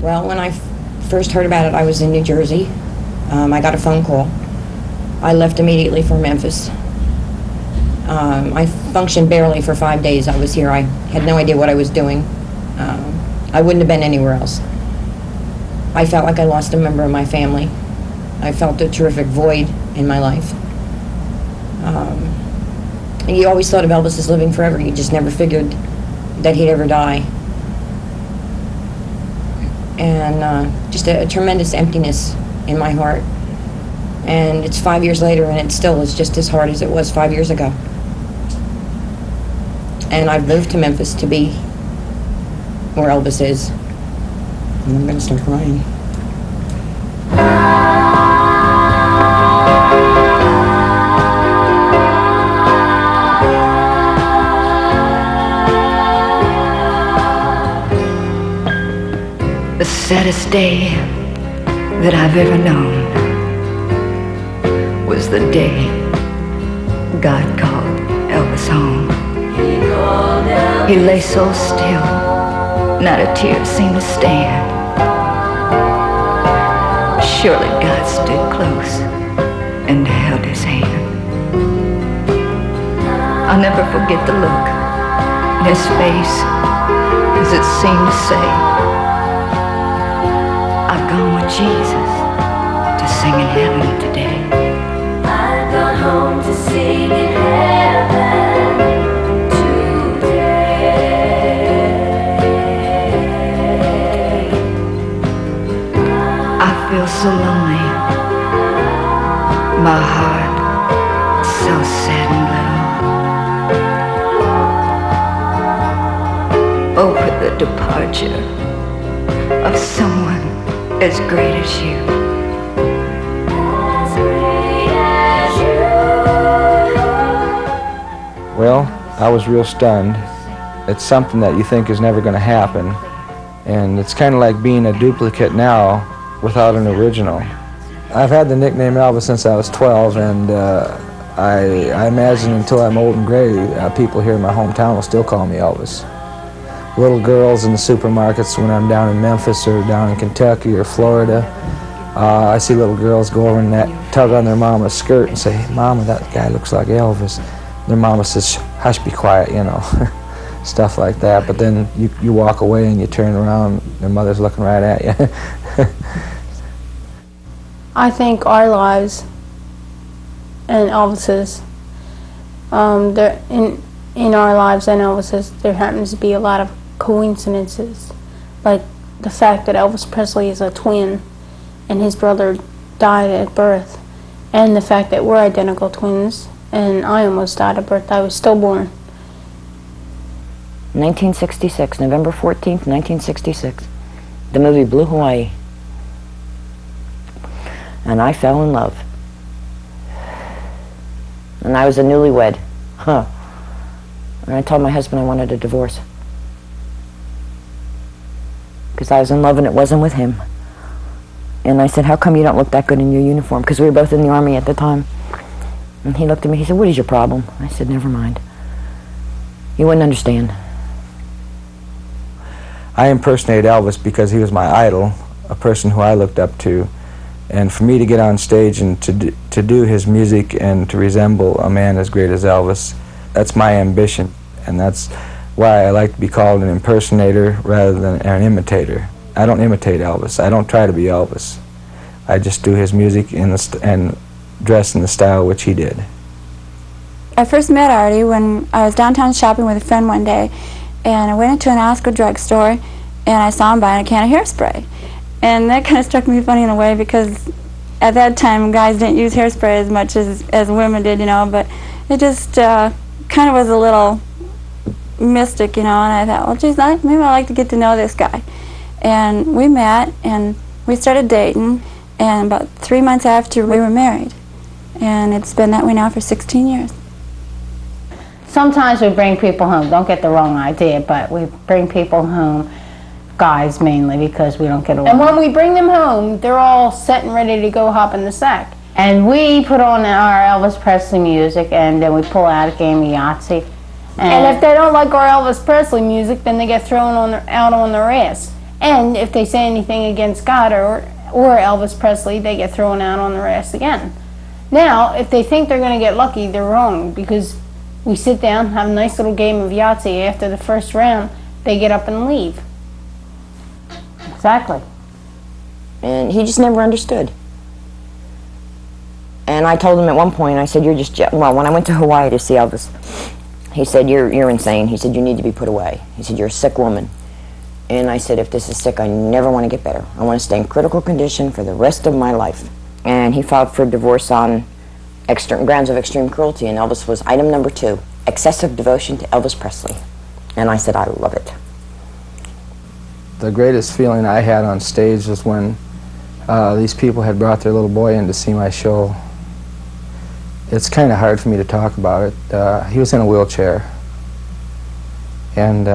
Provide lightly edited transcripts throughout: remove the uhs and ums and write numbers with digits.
Well, when I first heard about it, I was in New Jersey. I got a phone call. I left immediately for Memphis. I functioned barely for 5 days I was here. I had no idea what I was doing. I wouldn't have been anywhere else. I felt like I lost a member of my family. I felt a terrific void in my life. And you always thought of Elvis as living forever. You just never figured that he'd ever die. And just a tremendous emptiness in my heart. And it's 5 years later, and it still is just as hard as it was 5 years ago. And I've moved to Memphis to be where Elvis is. And I'm going to start crying. The saddest day that I've ever known was the day God called Elvis home. He lay so still, not a tear seemed to stand. Surely God stood close and held his hand. I'll never forget the look in his face as it seemed to say, I've gone with Jesus to sing in heaven today. I've gone home to sing in heaven today. I feel so lonely, my heart so sad and blue over the departure of someone as great as you. As great as you. Well, I was real stunned. It's something that you think is never going to happen, and it's kind of like being a duplicate now without an original. I've had the nickname Elvis since I was 12, and I imagine until I'm old and gray, people here in my hometown will still call me Elvis. Little girls in the supermarkets when I'm down in Memphis or down in Kentucky or Florida, I see little girls go over and tug on their mama's skirt and say, "Hey, Mama, that guy looks like Elvis." Their mama says, "Hush, be quiet," you know, stuff like that. But then you walk away and you turn around, their mother's looking right at you. I think our lives and Elvis's, in our lives and Elvis's, there happens to be a lot of coincidences, like the fact that Elvis Presley is a twin and his brother died at birth, and the fact that we're identical twins and I almost died at birth. I was stillborn. 1966, November 14th, 1966. The movie Blue Hawaii. And I fell in love. And I was a newlywed. Huh. And I told my husband I wanted a divorce. Because I was in love and it wasn't with him. And I said, "How come you don't look that good in your uniform?" Because we were both in the Army at the time. And he looked at me, he said, "What is your problem?" I said, "Never mind. You wouldn't understand." I impersonated Elvis because he was my idol, a person who I looked up to. And for me to get on stage and to do his music and to resemble a man as great as Elvis, that's my ambition. And that's why I like to be called an impersonator rather than an imitator. I don't imitate Elvis. I don't try to be Elvis. I just do his music and dress in the style which he did. I first met Artie when I was downtown shopping with a friend one day, and I went into an Oscar drugstore and I saw him buying a can of hairspray. And that kind of struck me funny in a way, because at that time guys didn't use hairspray as much as women did, you know, but it just kind of was a little mystic, you know, and I thought, well, geez, maybe I'd like to get to know this guy. And we met and we started dating, and about 3 months after we were married. And it's been that way now for 16 years. Sometimes we bring people home, don't get the wrong idea, but we bring people home, guys mainly, because we don't get along. And when we bring them home, they're all set and ready to go hop in the sack. And we put on our Elvis Presley music, and then we pull out a game of Yahtzee. And if they don't like our Elvis Presley music, then they get thrown out on their ass. And if they say anything against God or Elvis Presley, they get thrown out on their ass again. Now, if they think they're going to get lucky, they're wrong, because we sit down, have a nice little game of Yahtzee. After the first round, they get up and leave. Exactly. And he just never understood. And I told him at one point, I said, you're just, well, when I went to Hawaii to see Elvis, he said, you're insane. He said, you need to be put away. He said, you're a sick woman. And I said, if this is sick, I never want to get better. I want to stay in critical condition for the rest of my life. And he filed for divorce on grounds of extreme cruelty, and Elvis was item number 2, excessive devotion to Elvis Presley. And I said, I love it. The greatest feeling I had on stage was when these people had brought their little boy in to see my show. It's kind of hard for me to talk about it. He was in a wheelchair, and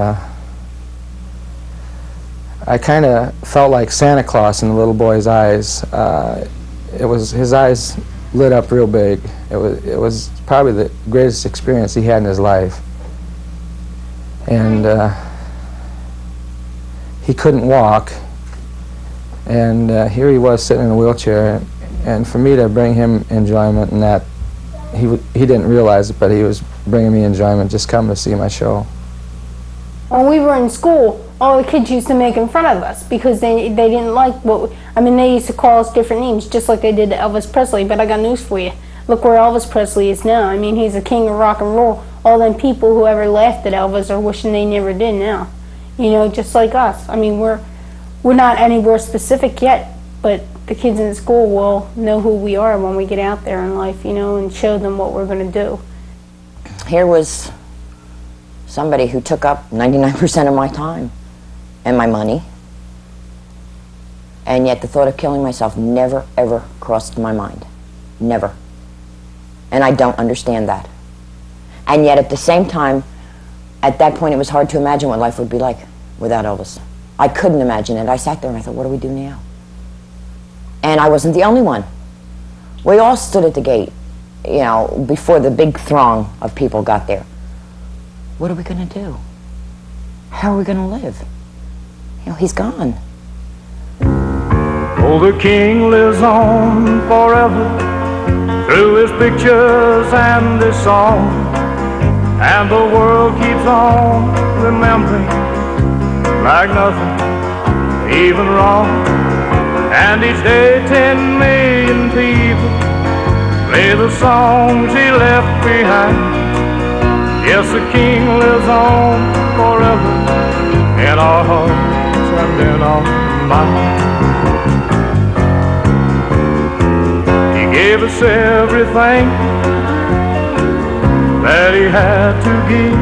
I kind of felt like Santa Claus in the little boy's eyes. His eyes lit up real big. It was probably the greatest experience he had in his life. And he couldn't walk, and here he was sitting in a wheelchair, and for me to bring him enjoyment, and that he didn't realize it, but he was bringing me enjoyment just coming to see my show. When we were in school, all the kids used to make fun of us because they didn't like they used to call us different names, just like they did to Elvis Presley. But I got news for you. Look where Elvis Presley is now. I mean, he's a king of rock and roll. All them people who ever laughed at Elvis are wishing they never did now. You know, just like us. I mean, we're not anywhere specific yet, but the kids in school will know who we are when we get out there in life, you know, and show them what we're going to do. Here was somebody who took up 99% of my time and my money, and yet the thought of killing myself never, ever crossed my mind. Never. And I don't understand that. And yet at the same time, at that point it was hard to imagine what life would be like without Elvis. I couldn't imagine it. I sat there and I thought, what do we do now? And I wasn't the only one. We all stood at the gate, you know, before the big throng of people got there. What are we going to do? How are we going to live? You know, he's gone. Oh, the king lives on forever through his pictures and his song, and the world keeps on remembering like nothing even wrong. And each day 10 million people play the songs he left behind. Yes, the king lives on forever in our hearts and in our minds. He gave us everything that he had to give,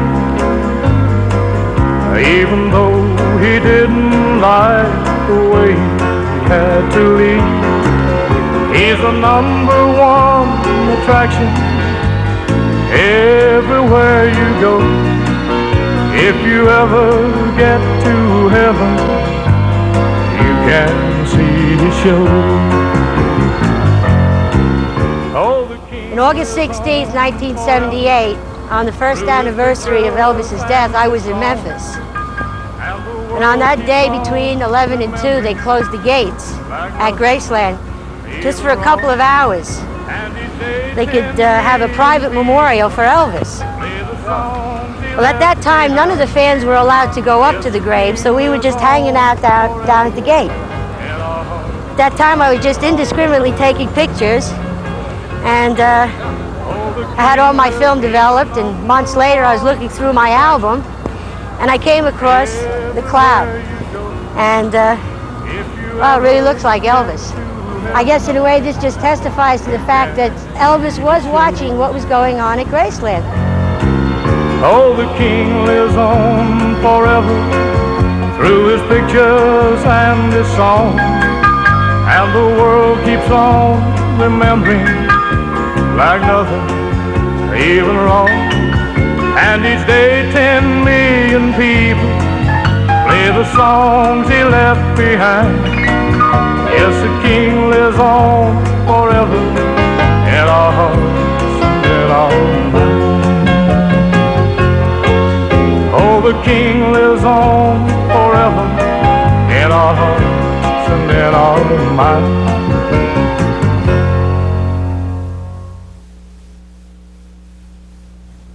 even though he didn't like the way he had to leave. He's the #1 attraction everywhere you go. If you ever get to heaven, you can see his show. Oh, the king. On August 16th, 1978, on the first anniversary of Elvis's death, I was in Memphis. And on that day, between 11 and 2, they closed the gates at Graceland just for a couple of hours. They could have a private memorial for Elvis. Well, at that time, none of the fans were allowed to go up to the grave, so we were just hanging out down at the gate. At that time, I was just indiscriminately taking pictures, and I had all my film developed, and months later, I was looking through my album, and I came across the cloud, and well, it really looks like Elvis. I guess in a way this just testifies to the fact that Elvis was watching what was going on at Graceland. Oh, the king lives on forever through his pictures and his song, and the world keeps on remembering like nothing even wrong. And each day 10 million people play the songs he left behind. Yes, the king lives on forever in our hearts and in our minds. Oh, the king lives on forever in our our hearts and in our minds.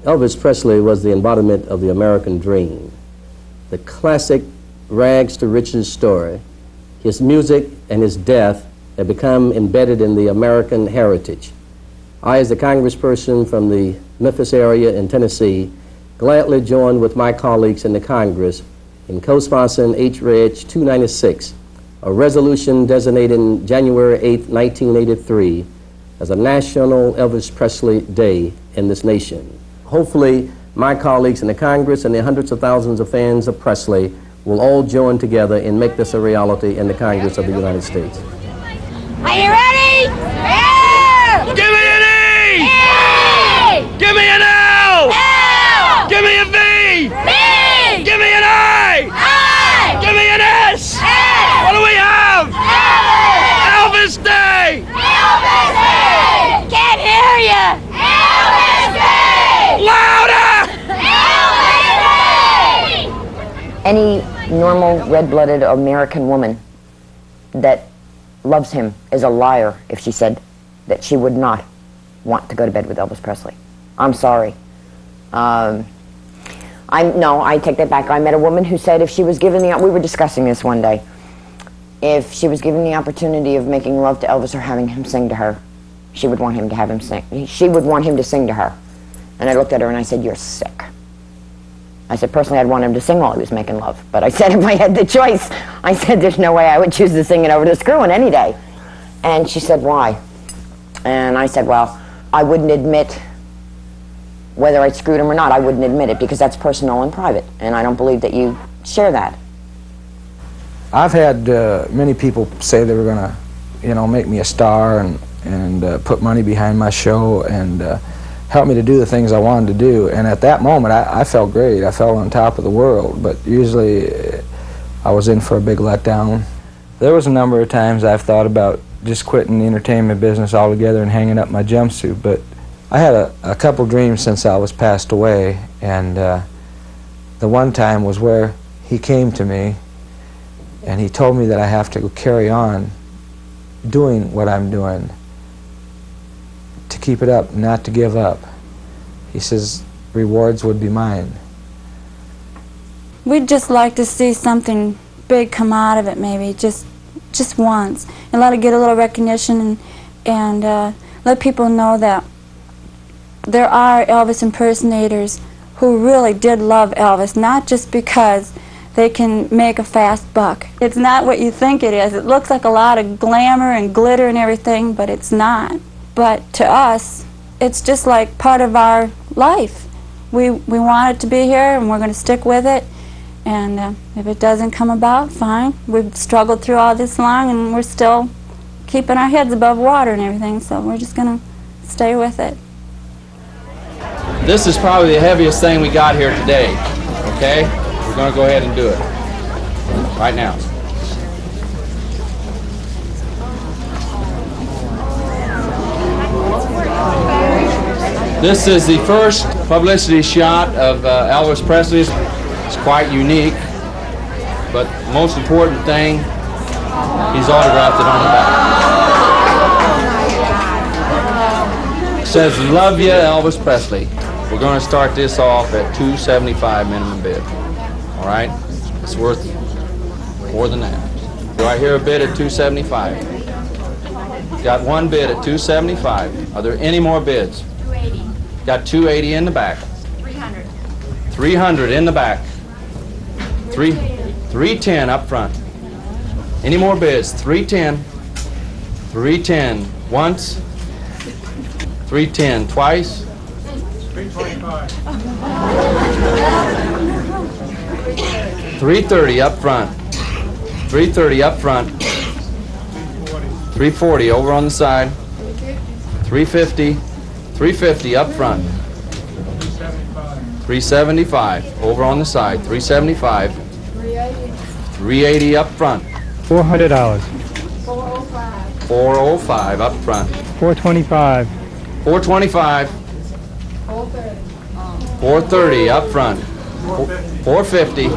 Elvis Presley was the embodiment of the American dream, the classic rags to riches story. His music and his death have become embedded in the American heritage. I, as the congressperson from the Memphis area in Tennessee, gladly joined with my colleagues in the Congress in co-sponsoring H.Reg. 296, a resolution designating January 8, 1983 as a National Elvis Presley Day in this nation. Hopefully, my colleagues in the Congress and the hundreds of thousands of fans of Presley will all join together and make this a reality in the Congress of the United States. Are you ready? Yeah! Give me an E! E! Give me an L! L! Give me a V! B! Give me an I! I! Give me an S! S! What do we have? Elvis! Elvis Day! Elvis Day! Can't hear you! Elvis Day! Louder! Elvis Day! Any normal, red-blooded American woman that loves him is a liar if she said that she would not want to go to bed with Elvis Presley. I'm sorry. No, I take that back. I met a woman who said if she was given the, we were discussing this one day, if she was given the opportunity of making love to Elvis or having him sing to her, she would want him to have him sing. She would want him to sing to her. And I looked at her and I said, "You're sick." I said, personally, I'd want him to sing while he was making love. But I said, if I had the choice, I said, there's no way I would choose to sing it over the screwing any day. And she said, why? And I said, well, I wouldn't admit whether I screwed him or not. I wouldn't admit it because that's personal and private. And I don't believe that you share that. I've had many people say they were going to, make me a star and put money behind my show and help me to do the things I wanted to do. And at that moment, I felt great. I felt on top of the world. But usually, I was in for a big letdown. There was a number of times I've thought about just quitting the entertainment business altogether and hanging up my jumpsuit. But I had a couple dreams since Elvis passed away. And the one time was where he came to me and he told me that I have to carry on doing what I'm doing, to keep it up, not to give up. He says rewards would be mine. We'd just like to see something big come out of it, maybe just once, and let it get a little recognition and let people know that there are Elvis impersonators who really did love Elvis, not just because they can make a fast buck. It's not what you think it is. It looks like a lot of glamour and glitter and everything, but it's not. But to us, it's just like part of our life. We want it to be here, and we're going to stick with it. And if it doesn't come about, fine. We've struggled through all this long, and we're still keeping our heads above water and everything, so we're just going to stay with it. This is probably the heaviest thing we got here today, okay? We're going to go ahead and do it right now. This is the first publicity shot of Elvis Presley. It's quite unique, but the most important thing, he's autographed it on the back. It says, "Love ya, Elvis Presley." We're going to start this off at $275 minimum bid. All right? It's worth more than that. Do I hear a bid at $275? Got one bid at $275. Are there any more bids? $280. Got $280 in the back. $300. $300 in the back. $310 up front. Any more bids? $310. $310 once. $310 twice. $325. $330 up front. $330 up front. $340 over on the side. $350. $350 up front. $375 over on the side. $375. $380 up front. $400. $405 up front. $425. $425. $430 up front. $450.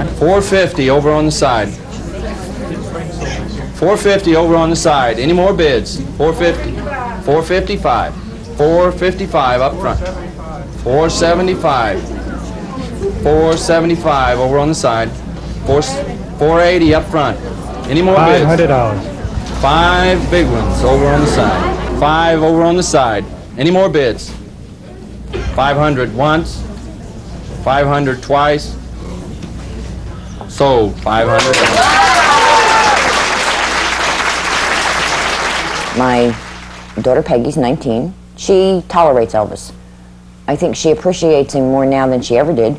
$450 over on the side. $450 over on the side. Any more bids? $450. $455. $455 up front. $475. $475 over on the side. $480 up front. Any more bids? $500. 5 big ones over on the side. 5 over on the side. Any more bids? 500 once. 500 twice. Sold. 500. My daughter Peggy's 19. She tolerates Elvis. I think she appreciates him more now than she ever did.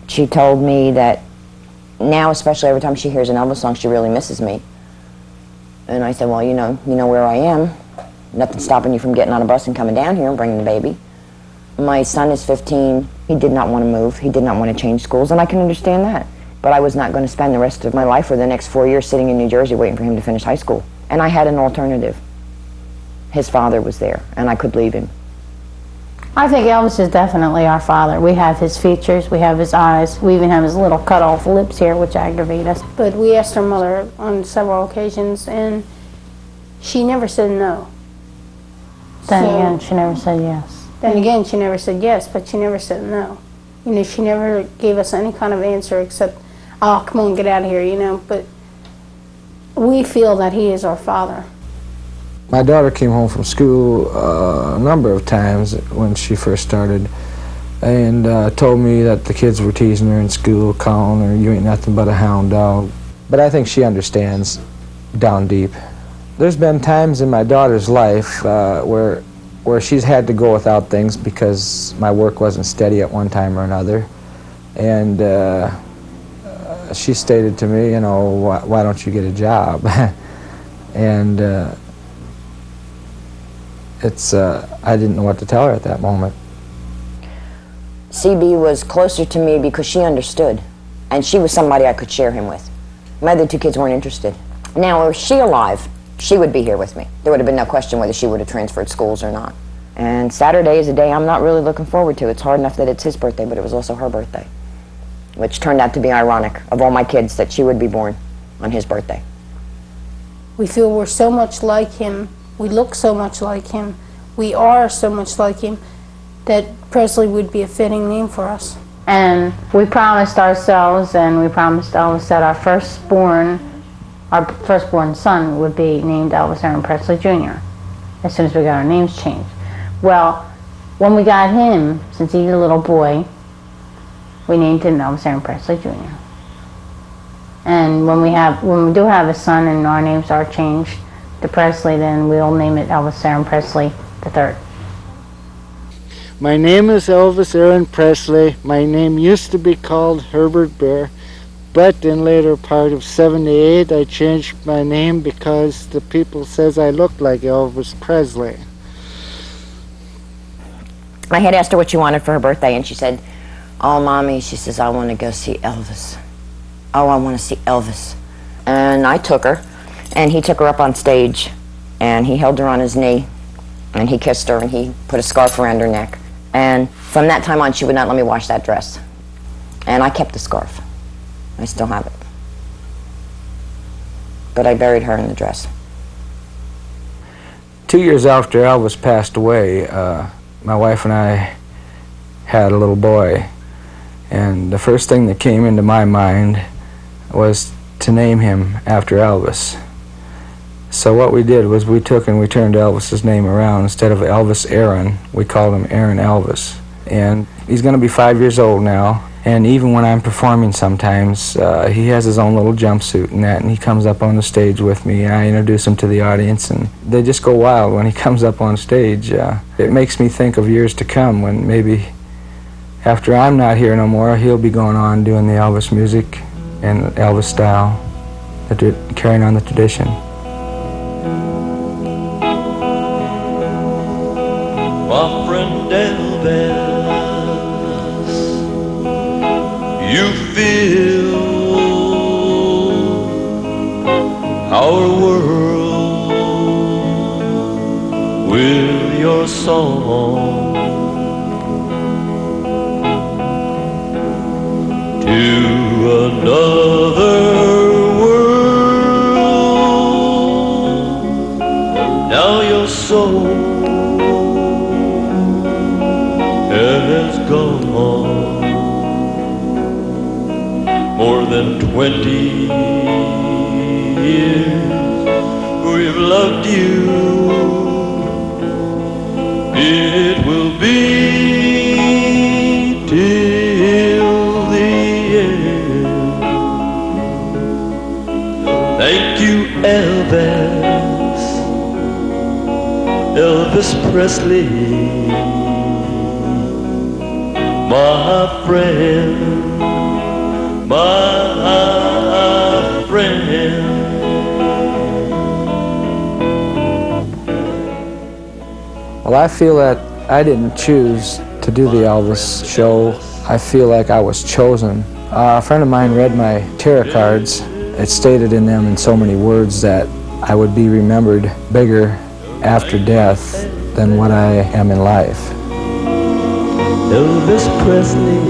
She told me that now, especially every time she hears an Elvis song, she really misses me. And I said, well, you know where I am. Nothing's stopping you from getting on a bus and coming down here and bringing the baby. My son is 15. He did not want to move. He did not want to change schools, and I can understand that. But I was not going to spend the rest of my life for the next 4 years sitting in New Jersey waiting for him to finish high school. And I had an alternative. His father was there, and I could leave him. I think Elvis is definitely our father. We have his features, we have his eyes, we even have his little cut-off lips here, which aggravate us. But we asked her mother on several occasions, and she never said no. Then again, she never said yes. Then again, she never said yes, but she never said no. You know, she never gave us any kind of answer except, oh, come on, get out of here, you know. But we feel that he is our father. My daughter came home from school a number of times when she first started and told me that the kids were teasing her in school, calling her, you ain't nothing but a hound dog. But I think she understands down deep. There's been times in my daughter's life where she's had to go without things because my work wasn't steady at one time or another. And she stated to me, you know, why don't you get a job? And I didn't know what to tell her at that moment. CB was closer to me because she understood, and she was somebody I could share him with. My other 2 kids weren't interested. Now, were she alive, she would be here with me. There would have been no question whether she would have transferred schools or not. And Saturday is a day I'm not really looking forward to. It's hard enough that it's his birthday, but it was also her birthday, which turned out to be ironic, of all my kids, that she would be born on his birthday. We feel we're so much like him. We look so much like him. We are so much like him that Presley would be a fitting name for us. And we promised ourselves and we promised Elvis that our firstborn son would be named Elvis Aaron Presley Jr. as soon as we got our names changed. Well, when we got him, since he's a little boy, we named him Elvis Aaron Presley Jr. And when we do have a son and our names are changed to Presley, then we'll name it Elvis Aaron Presley III. My name is Elvis Aaron Presley. My name used to be called Herbert Bear, but in later part of '78 I changed my name because the people says I look like Elvis Presley. I had asked her what she wanted for her birthday, and she said, oh, Mommy, she says, I want to go see Elvis. Oh, I want to see Elvis. And I took her, and he took her up on stage, and he held her on his knee, and he kissed her, and he put a scarf around her neck. And from that time on, she would not let me wash that dress. And I kept the scarf. I still have it. But I buried her in the dress. 2 years after Elvis passed away, my wife and I had a little boy. And the first thing that came into my mind was to name him after Elvis. So what we did was we took and we turned Elvis's name around. Instead of Elvis Aaron, we called him Aaron Elvis. And he's going to be 5 years old now. And even when I'm performing sometimes, he has his own little jumpsuit and that, and he comes up on the stage with me, and I introduce him to the audience, and they just go wild when he comes up on stage. It makes me think of years to come when maybe after I'm not here no more, he'll be going on doing the Elvis music and Elvis style, carrying on the tradition. My friend Elvis, you fill our world with your song. To another world. Now your soul has gone. More than 20 years we've loved you. It will be till the end. Thank you, Elvis, Elvis Presley, my friend, my friend. Well, I feel that I didn't choose to do the Elvis show. I feel like I was chosen. A friend of mine read my tarot cards. It stated in them in so many words that I would be remembered bigger after death than what I am in life. Elvis Presley,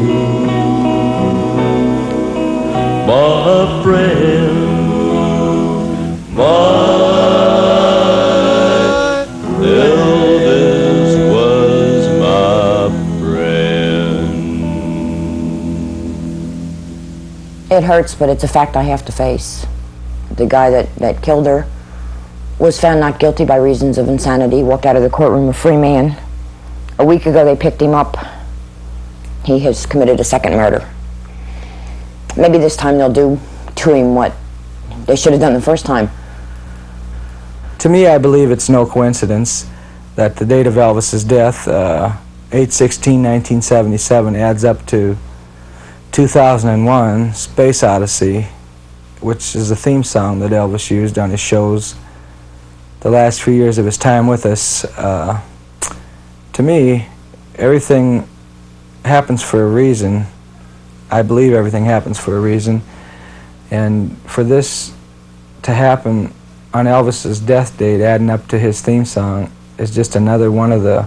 my friend, my Elvis was my friend. It hurts, but it's a fact I have to face. The guy that killed her was found not guilty by reasons of insanity, walked out of the courtroom a free man. A week ago they picked him up. He has committed a second murder. Maybe this time they'll do to him what they should have done the first time. To me, I believe it's no coincidence that the date of Elvis's death, 8/16/1977, adds up to 2001, Space Odyssey, which is the theme song that Elvis used on his shows the last few years of his time with us. To me, everything happens for a reason. I believe everything happens for a reason. And for this to happen on Elvis's death date, adding up to his theme song, is just another one of the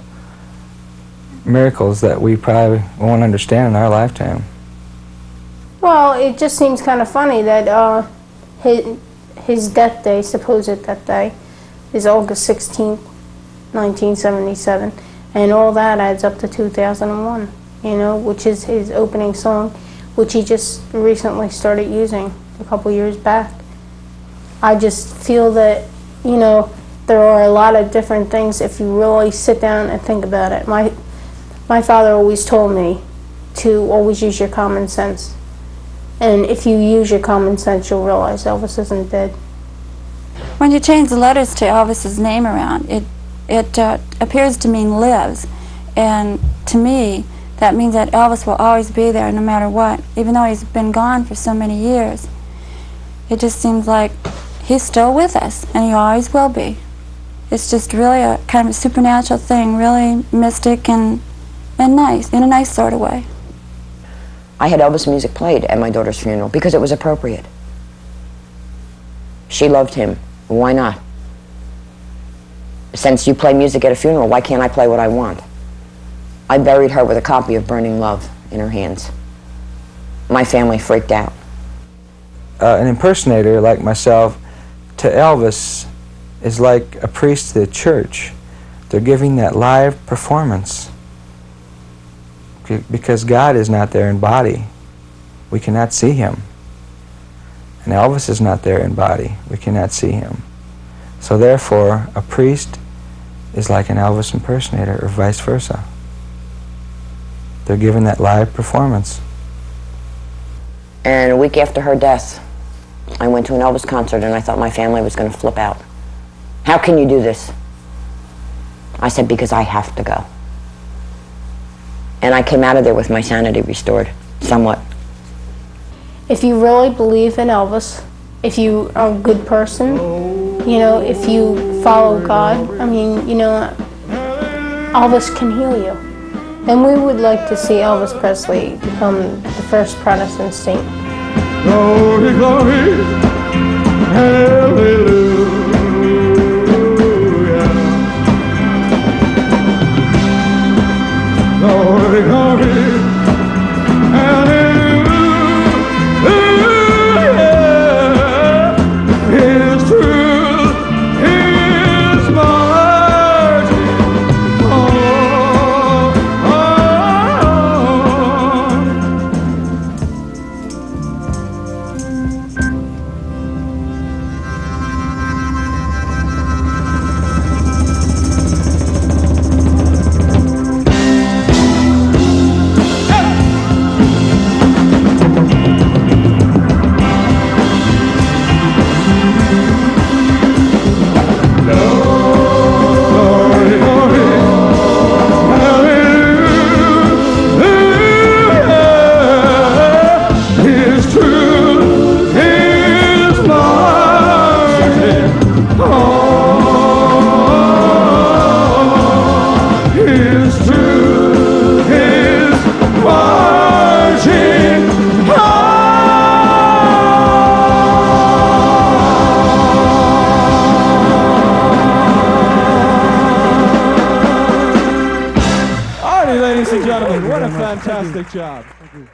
miracles that we probably won't understand in our lifetime. Well, it just seems kind of funny that his death day, supposed death day, is August 16th, 1977, and all that adds up to 2001, you know, which is his opening song, which he just recently started using a couple years back. I just feel that, you know, there are a lot of different things if you really sit down and think about it. My father always told me to always use your common sense. And if you use your common sense, you'll realize Elvis isn't dead. When you change the letters to Elvis's name around, it appears to mean lives. And to me, that means that Elvis will always be there no matter what, even though he's been gone for so many years. It just seems like he's still with us, and he always will be. It's just really a kind of a supernatural thing, really mystic and nice, in a nice sort of way. I had Elvis music played at my daughter's funeral because it was appropriate. She loved him. Why not? Since you play music at a funeral, why can't I play what I want? I buried her with a copy of Burning Love in her hands. My family freaked out. An impersonator like myself to Elvis is like a priest to the church. They're giving that live performance because God is not there in body. We cannot see him. And Elvis is not there in body. We cannot see him. So therefore, a priest is like an Elvis impersonator, or vice versa. They're giving that live performance. And a week after her death, I went to an Elvis concert and I thought my family was going to flip out. How can you do this? I said, because I have to go. And I came out of there with my sanity restored, somewhat. If you really believe in Elvis, if you are a good person, you know, if you follow God, I mean, you know, Elvis can heal you. And we would like to see Elvis Presley become the first Protestant saint. Glory, glory, hallelujah. Glory, glory, hallelujah. everybody, ladies and gentlemen. What a Thank you very much. fantastic job.